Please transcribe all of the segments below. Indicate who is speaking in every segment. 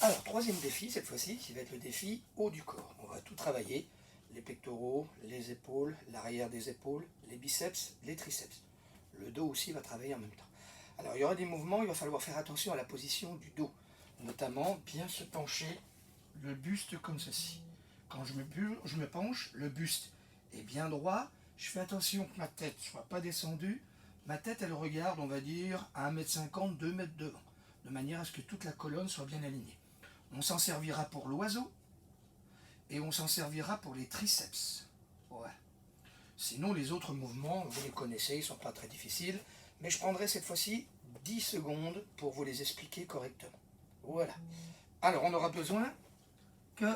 Speaker 1: Alors, troisième défi, cette fois-ci, qui va être le défi haut du corps. On va tout travailler, les pectoraux, les épaules, l'arrière des épaules, les biceps, les triceps. Le dos aussi va travailler en même temps. Alors, il y aura des mouvements, il va falloir faire attention à la position du dos. Notamment, bien se pencher, le buste comme ceci. Quand je me penche, le buste est bien droit. Je fais attention que ma tête ne soit pas descendue. Ma tête, elle regarde, on va dire, à 1,50 m, 2 mètres devant. De manière à ce que toute la colonne soit bien alignée. On s'en servira pour l'oiseau et on s'en servira pour les triceps. Ouais. Sinon, les autres mouvements, vous les connaissez, ils ne sont pas très difficiles, mais je prendrai cette fois-ci 10 secondes pour vous les expliquer correctement. Voilà. Alors, on aura besoin que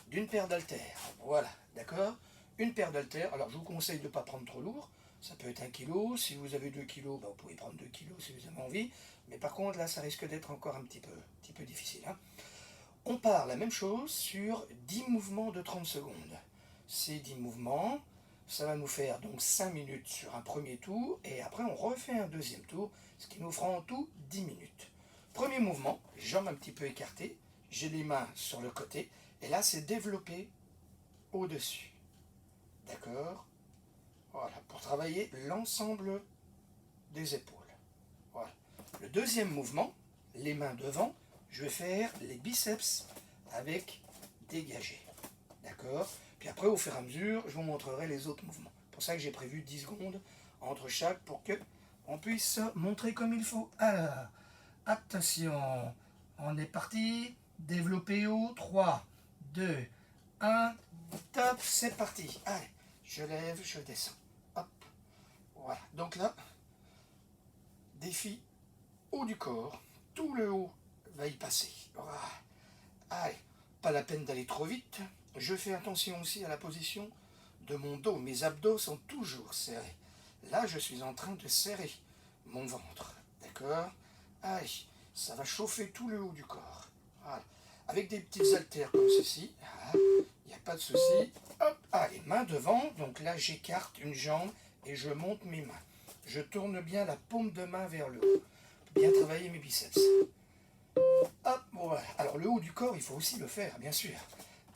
Speaker 1: d'une paire d'haltères. Voilà, d'accord? Une paire d'haltères. Alors, je vous conseille de ne pas prendre trop lourd. Ça peut être 1 kg. Si vous avez 2 kg, vous pouvez prendre 2 kg si vous avez envie. Mais par contre, là, ça risque d'être encore un petit peu difficile. Hein. On part la même chose sur 10 mouvements de 30 secondes. Ces 10 mouvements, ça va nous faire donc 5 minutes sur un premier tour. Et après, on refait un deuxième tour, ce qui nous fera en tout 10 minutes. Premier mouvement, jambes un petit peu écartées. J'ai les mains sur le côté. Et là, c'est développé au-dessus. D'accord? Voilà, pour travailler l'ensemble des épaules. Voilà. Le deuxième mouvement, les mains devant, je vais faire les biceps avec dégagé. D'accord? Puis après, au fur et à mesure, je vous montrerai les autres mouvements. C'est pour ça que j'ai prévu 10 secondes entre chaque pour que on puisse montrer comme il faut. Alors, attention, on est parti. Développer haut, 3, 2, 1, top, c'est parti. Allez, je lève, je descends. Hop, voilà. Donc là, défi haut du corps, tout le haut va y passer. Voilà. Allez, pas la peine d'aller trop vite. Je fais attention aussi à la position de mon dos. Mes abdos sont toujours serrés. Là, je suis en train de serrer mon ventre. D'accord? Allez, ça va chauffer tout le haut du corps. Voilà. Avec des petites haltères comme ceci. Il n'y a pas de souci. Hop, allez, main devant. Donc là, j'écarte une jambe et je monte mes mains. Je tourne bien la paume de main vers le haut. Bien travailler mes biceps. Hop, voilà. Alors le haut du corps, il faut aussi le faire, bien sûr.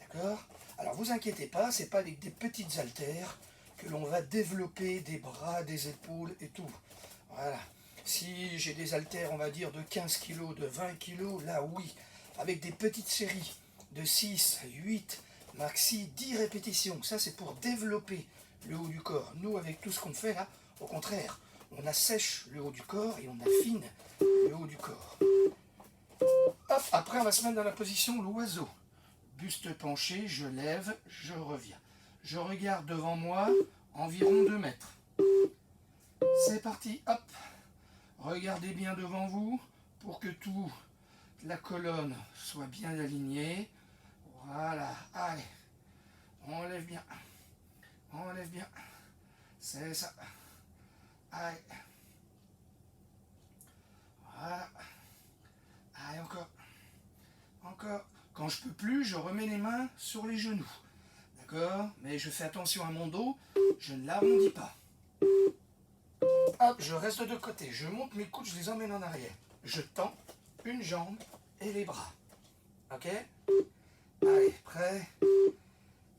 Speaker 1: D'accord? Alors vous inquiétez pas, c'est pas avec des petites haltères que l'on va développer des bras, des épaules et tout. Voilà. Si j'ai des haltères, on va dire, de 15 kg, de 20 kg, là oui, avec des petites séries de 6, 8, maxi 10 répétitions. Ça, c'est pour développer le haut du corps. Nous, avec tout ce qu'on fait là, au contraire, on assèche le haut du corps et on affine le haut du corps. Hop, après, on va se mettre dans la position l'oiseau. Buste penché, je lève, je reviens. Je regarde devant moi, environ 2 mètres. C'est parti, hop. Regardez bien devant vous pour que toute la colonne soit bien alignée. Voilà, allez. On lève bien. On lève bien. C'est ça. Allez. Voilà. Allez, encore. Encore. Quand je peux plus, je remets les mains sur les genoux. D'accord? Mais je fais attention à mon dos, je ne l'arrondis pas. Hop, je reste de côté. Je monte mes coudes, je les emmène en arrière. Je tends une jambe et les bras. Ok? Allez, prêt?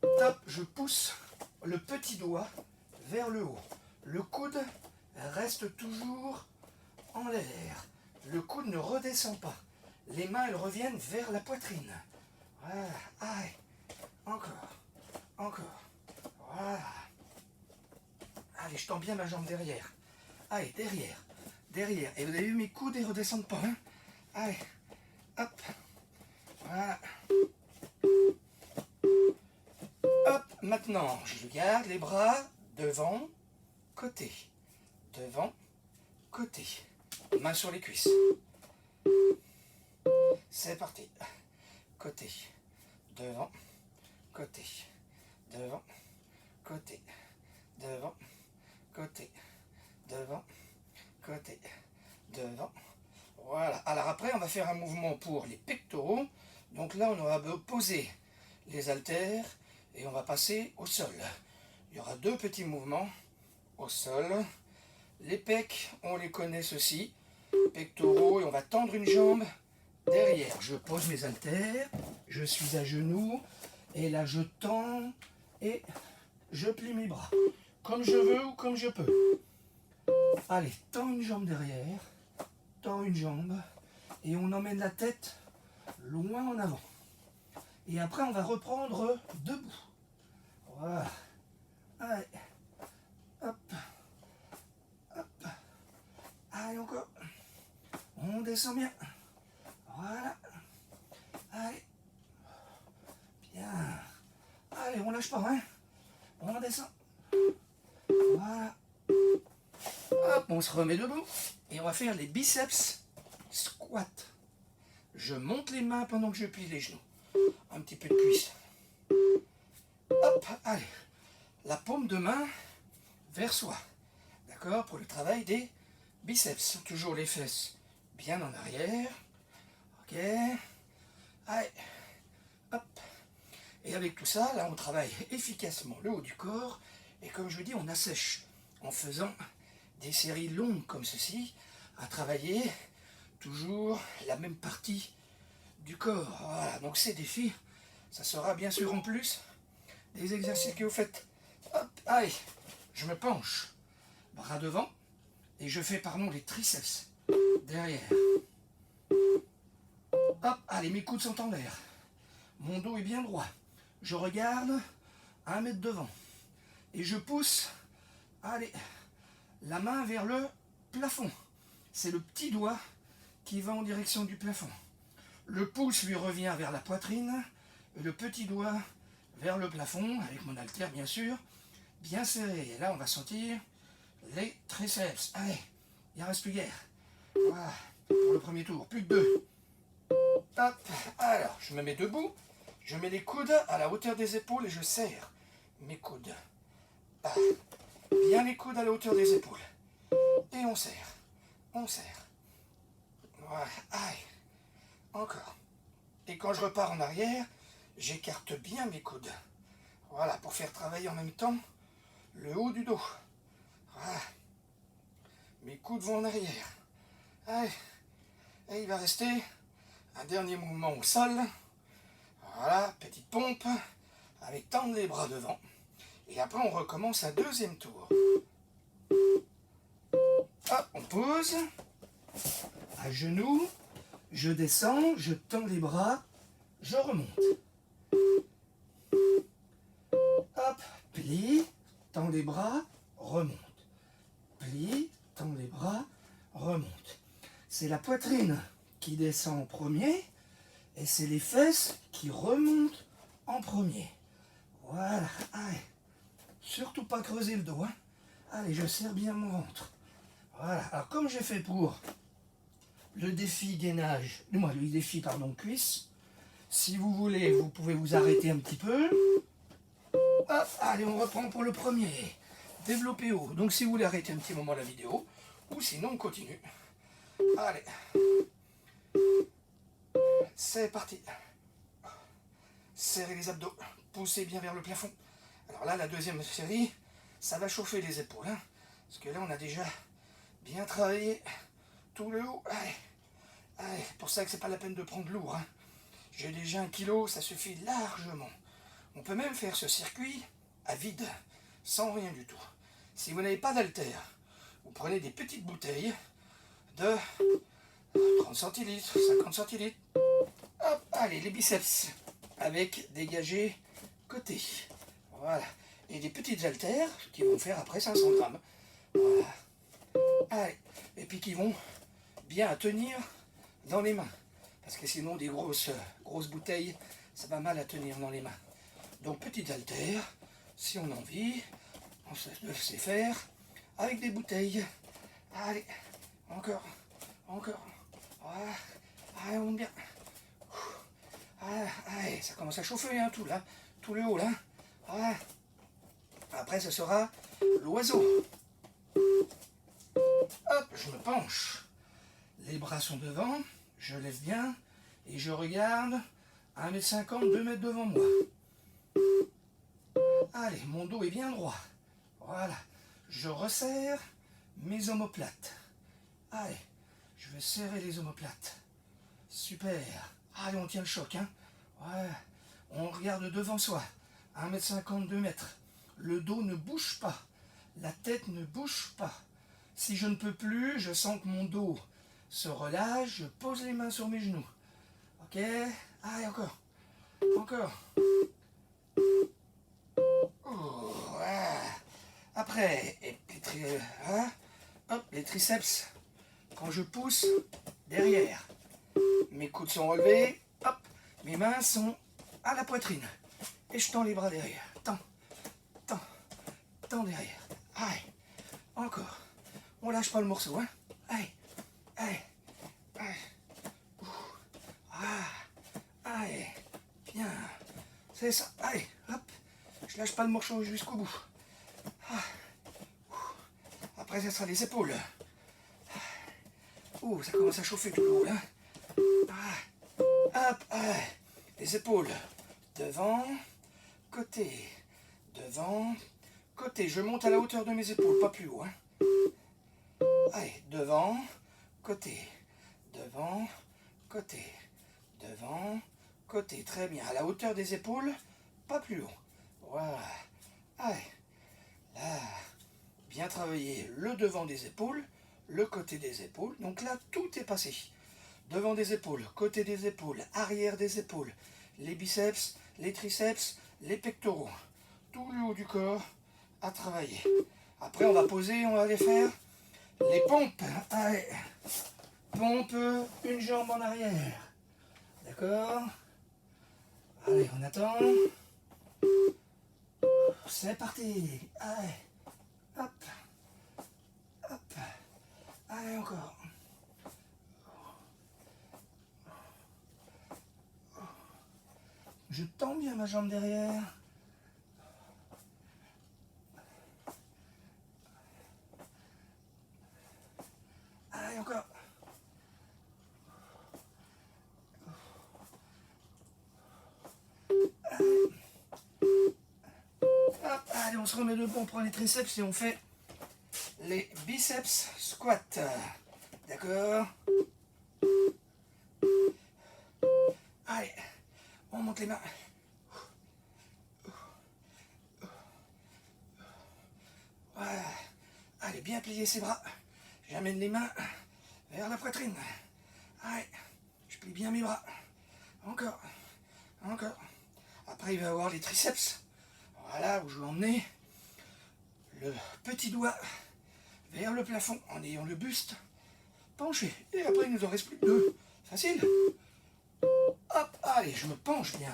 Speaker 1: Top, je pousse le petit doigt vers le haut. Le coude reste toujours en l'air. Le coude ne redescend pas. Les mains, elles reviennent vers la poitrine. Voilà, allez, encore, encore, voilà. Allez, je tends bien ma jambe derrière. Allez, derrière, derrière. Et vous avez vu, mes coudes, ils ne redescendent pas. Hein? Allez, hop, voilà. Hop, maintenant, je garde les bras devant, côté, devant, côté. Main sur les cuisses. C'est parti. Côté, devant, côté, devant, côté, devant, côté, devant, côté, devant. Voilà. Alors après, on va faire un mouvement pour les pectoraux. Donc là, on va poser les haltères et on va passer au sol. Il y aura 2 petits mouvements au sol. Les pecs, on les connaît ceci. Pectoraux, et on va tendre une jambe Derrière, je pose mes haltères, je suis à genoux, et là je tends et je plie mes bras, comme je veux ou comme je peux. Allez, tends une jambe derrière, tends une jambe, et on emmène la tête loin en avant. Et après, on va reprendre debout. Voilà. Allez, hop, hop. Allez, encore. On descend bien. Voilà. Allez. Bien. Allez, on lâche pas, hein. On descend. Voilà. Hop, on se remet debout. Et on va faire les biceps squats. Je monte les mains pendant que je plie les genoux. Un petit peu de cuisse. Hop, allez. La paume de main vers soi. D'accord? Pour le travail des biceps. Toujours les fesses bien en arrière. Ok. Allez. Hop. Et avec tout ça, là, on travaille efficacement le haut du corps. Et comme je vous dis, on assèche en faisant des séries longues comme ceci, à travailler toujours la même partie du corps. Voilà, donc ces défis, ça sera bien sûr en plus des exercices que vous faites. Hop, allez, je me penche, bras devant, et je fais, pardon, les triceps derrière. Hop, allez, mes coudes sont en l'air. Mon dos est bien droit. Je regarde 1 mètre devant. Et je pousse, allez, la main vers le plafond. C'est le petit doigt qui va en direction du plafond. Le pouce lui revient vers la poitrine. Et le petit doigt vers le plafond, avec mon haltère bien sûr, bien serré. Et là, on va sentir les triceps. Allez, il ne reste plus guère. Voilà, pour le premier tour, plus que 2. Hop, alors, je me mets debout. Je mets les coudes à la hauteur des épaules et je serre mes coudes. Ah, bien les coudes à la hauteur des épaules. Et on serre. On serre. Voilà, allez, encore. Et quand je repars en arrière, j'écarte bien mes coudes. Voilà, pour faire travailler en même temps le haut du dos. Voilà. Mes coudes vont en arrière. Allez. Et il va rester un dernier mouvement au sol. Voilà, petite pompe, avec tendre les bras devant. Et après, on recommence un deuxième tour. Hop, on pose. À genoux. Je descends, je tends les bras, je remonte. Hop, plie, tends les bras, remonte. Plie, tends les bras, remonte. C'est la poitrine qui descend en premier et c'est les fesses qui remontent en premier. Voilà, allez. Surtout pas creuser le dos, hein. Allez, je serre bien mon ventre. Voilà, alors comme j'ai fait pour le défi gainage, le défi pardon cuisse, si vous voulez, vous pouvez vous arrêter un petit peu. Hop, allez, on reprend pour le premier. Développer haut. Donc si vous voulez arrêter un petit moment la vidéo, ou sinon on continue. Allez. C'est parti. Serrez les abdos. Poussez bien vers le plafond. Alors là, la deuxième série, ça va chauffer les épaules. Hein, parce que là, on a déjà bien travaillé tout le haut. Allez. Allez, pour ça que c'est pas la peine de prendre lourd. Hein. J'ai déjà 1 kilo, ça suffit largement. On peut même faire ce circuit à vide, sans rien du tout. Si vous n'avez pas d'haltère, vous prenez des petites bouteilles de 30 centilitres, 50 centilitres. Hop, allez, les biceps avec dégagé côté. Voilà. Et des petites haltères qui vont faire après 500 grammes. Voilà. Allez. Et puis qui vont bien tenir dans les mains. Parce que sinon, des grosses bouteilles, ça va mal à tenir dans les mains. Donc, petite haltère, si on a envie, on sait faire avec des bouteilles. Allez, encore, encore. Voilà. Allez, on monte bien. Allez, ça commence à chauffer, hein, tout là, tout le haut là. Voilà. Après, ce sera l'oiseau. Hop, je me penche. Les bras sont devant, je lève bien et je regarde 1,50 m, 2 mètres devant moi. Allez, mon dos est bien droit. Voilà. Je resserre mes omoplates. Allez, je vais serrer les omoplates Super. Allez, on tient le choc, hein. Ouais. On regarde devant soi. 1,50 m, 2 mètres. Le dos ne bouge pas. La tête ne bouge pas. Si je ne peux plus, je sens que mon dos se relâche. Je pose les mains sur mes genoux. Ok. Allez, encore. Encore. Oh, ouais. Après, hein, hop, les triceps. Quand je pousse, derrière. Mes coudes sont relevés. Hop, mes mains sont à la poitrine. Et je tends les bras derrière. Tends, tends, tends derrière. Allez, encore. On lâche pas le morceau, hein. Allez, allez, allez. Allez, bien. C'est ça. Allez, hop. Je lâche pas le morceau jusqu'au bout. Après, ça sera les épaules. Ouh, ça commence à chauffer tout le haut, là. Hop, les épaules. Devant, côté. Devant, côté. Je monte à la hauteur de mes épaules, pas plus haut, hein. Allez, devant, côté. Devant, côté. Devant, côté. Très bien. À la hauteur des épaules, pas plus haut. Voilà. Allez. Là. Bien travailler le devant des épaules, le côté des épaules. Donc là, tout est passé. Devant des épaules, côté des épaules, arrière des épaules, les biceps, les triceps, les pectoraux. Tout le haut du corps à travailler. Après, on va poser, on va aller faire les pompes. Allez. Pompe, une jambe en arrière. D'accord? Allez, on attend. C'est parti. Allez. Hop. Hop. Allez, encore. Je tends bien ma jambe derrière. Allez, encore. Hop, allez, on se remet debout, on prend les triceps et on fait les biceps squat. D'accord? Allez, on monte les mains. Voilà. Allez, bien plier ses bras. J'amène les mains vers la poitrine. Allez, je plie bien mes bras. Encore, encore. Après, il va y avoir les triceps. Voilà, où je vais emmener le petit doigt vers le plafond en ayant le buste penché. Et après, il nous en reste plus que deux. Facile. Hop, allez, je me penche bien.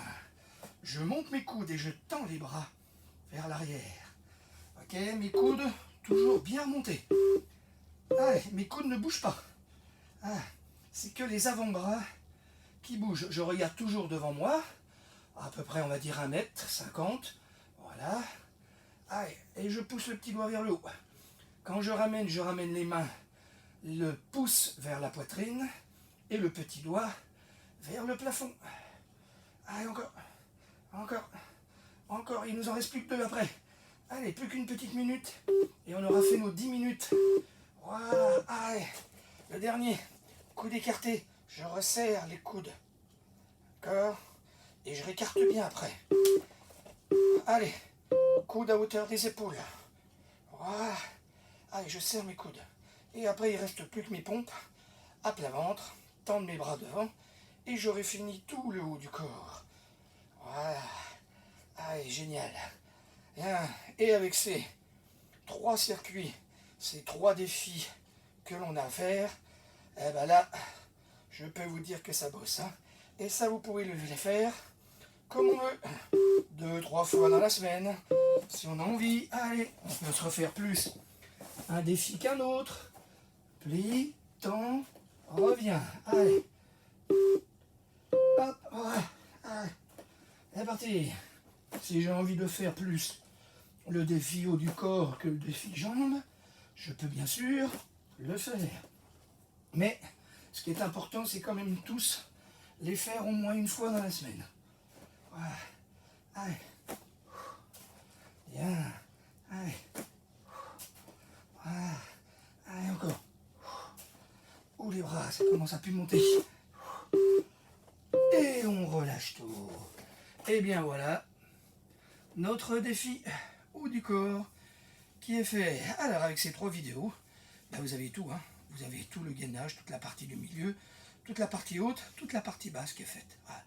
Speaker 1: Je monte mes coudes et je tends les bras vers l'arrière. Ok, mes coudes toujours bien montés. Allez, mes coudes ne bougent pas. Ah, c'est que les avant-bras qui bougent. Je regarde toujours devant moi, à peu près on va dire 1,50 m. Voilà. Allez, et je pousse le petit doigt vers le haut. Quand je ramène les mains, le pouce vers la poitrine et le petit doigt vers le plafond. Allez, encore, encore, encore. Il nous en reste plus que deux après. Allez, plus qu'une petite minute et on aura fait nos 10 minutes. Voilà, allez, le dernier, coude écarté. Je resserre les coudes. D'accord? Et je récarte bien après. Allez, coude à hauteur des épaules. Voilà. Allez, je serre mes coudes. Et après, il ne reste plus que mes pompes. À plat ventre, tendre mes bras devant. Et j'aurai fini tout le haut du corps. Voilà. Allez, génial. Bien. Et avec ces 3 circuits, ces 3 défis que l'on a à faire, eh ben là, je peux vous dire que ça bosse. Hein. Et ça, vous pouvez les faire comme on veut. 2-3 fois dans la semaine. Si on a envie, allez, on peut se refaire plus un défi qu'un autre. Plie, tend, revient. Allez. Hop, ouais. Allez. C'est parti. Si j'ai envie de faire plus le défi haut du corps que le défi jambes, je peux bien sûr le faire. Mais ce qui est important, c'est quand même tous les faire au moins une fois dans la semaine. Voilà. Allez. Bien. Allez. Voilà. Allez, encore. Ouh, les bras, ça commence à plus monter. lâche tout. Et bien voilà, notre défi haut du corps qui est fait. Alors avec ces 3 vidéos, ben, vous avez tout, hein. Vous avez tout le gainage, toute la partie du milieu, toute la partie haute, toute la partie basse qui est faite. Voilà.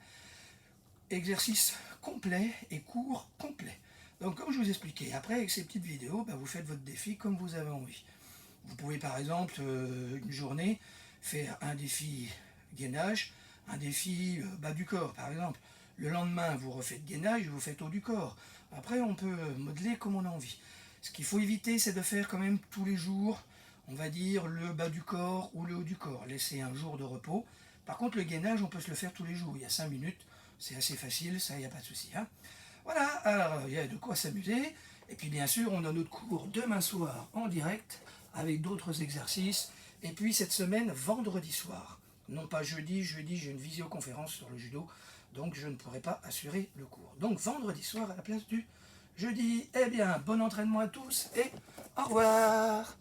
Speaker 1: Exercice complet et cours complet. Donc comme je vous expliquais, après avec ces petites vidéos, ben, vous faites votre défi comme vous avez envie. Vous pouvez par exemple une journée faire un défi gainage, un défi bas du corps par exemple. Le lendemain vous refaites gainage, vous faites haut du corps. Après on peut modeler comme on a envie. Ce qu'il faut éviter c'est de faire quand même tous les jours, on va dire le bas du corps ou le haut du corps. Laisser un jour de repos. Par contre le gainage on peut se le faire tous les jours, il y a 5 minutes, c'est assez facile, ça il n'y a pas de souci. Hein. Voilà, alors il y a de quoi s'amuser. Et puis bien sûr on a notre cours demain soir en direct avec d'autres exercices. Et puis cette semaine, vendredi soir, non pas jeudi, j'ai une visioconférence sur le judo, donc je ne pourrai pas assurer le cours. Donc vendredi soir à la place du jeudi. Eh bien, bon entraînement à tous et au revoir.